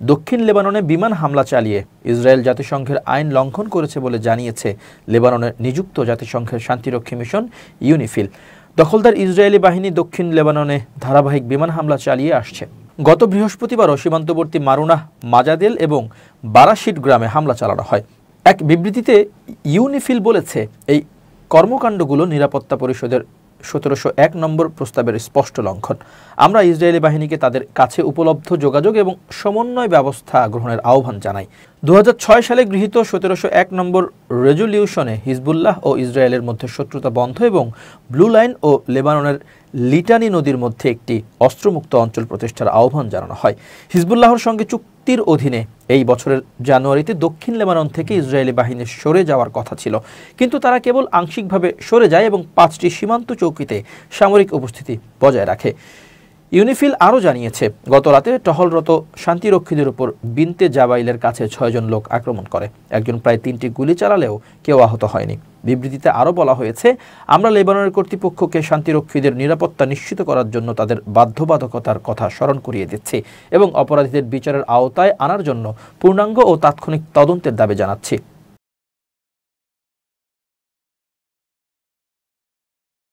দক্ষিণ লেবাননে বিমান হামলা চালিয়ে ইসরায়েল জাতিসংঘের আইন লঙ্ঘন করেছে বলে জানিয়েছে লেবাননের নিযুক্ত জাতিসংঘের শান্তিরক্ষী মিশন ইউনিফিল। দখলদার ইসরায়েলি বাহিনী দক্ষিণ লেবাননে ধারাবাহিক বিমান হামলা চালিয়ে আসছে। গত বৃহস্পতিবারও সীমান্তবর্তী মারুনাহ, মাজাদেল এবং বারাশিট গ্রামে হামলা চালানো হয়। এক বিবৃতিতে ইউনিফিল বলেছে, এই কর্মকাণ্ডগুলো নিরাপত্তা পরিষদের 1701 নম্বর প্রস্তাবের স্পষ্ট লঙ্ঘন। আমরা ইসরায়েলি বাহিনীকে তাদের কাছে উপলব্ধ যোগাযোগ এবং সমন্বয় ব্যবস্থা গ্রহণের আহ্বান জানাই। 2006 সালে গৃহীত 1701 নম্বর রেজলিউশনে হিজবুল্লাহ ও ইসরায়েলের মধ্যে শত্রুতা বন্ধ এবং ব্লু লাইন ও লেবাননের লিটানি নদীর মধ্যে একটি অস্ত্রমুক্ত অঞ্চল প্রতিষ্ঠার আহ্বান জানানো হয়। হিজবুল্লাহর সঙ্গে চুক্তির অধীনে এই বছরের জানুয়ারিতে দক্ষিণ লেবানন থেকে ইসরায়েলি বাহিনী সরে যাওয়ার কথা ছিল, কিন্তু তারা কেবল আংশিকভাবে সরে যায় এবং 5টি সীমান্ত চৌকিতে সামরিক উপস্থিতি বজায় রাখে। ইউনিফিল আরও জানিয়েছে, গত রাতে টহলরত শান্তিরক্ষীদের উপর বিনতে জাবাইলের কাছে 6 জন লোক আক্রমণ করে। একজন প্রায় 3টি গুলি চালালেও কেউ আহত হয়নি। বিবৃতিতে আরও বলা হয়েছে, আমরা লেবাননের কর্তৃপক্ষকে শান্তিরক্ষীদের নিরাপত্তা নিশ্চিত করার জন্য তাদের বাধ্যবাধকতার কথা স্মরণ করিয়ে দিচ্ছি এবং অপরাধীদের বিচারের আওতায় আনার জন্য পূর্ণাঙ্গ ও তাৎক্ষণিক তদন্তের দাবি জানাচ্ছি।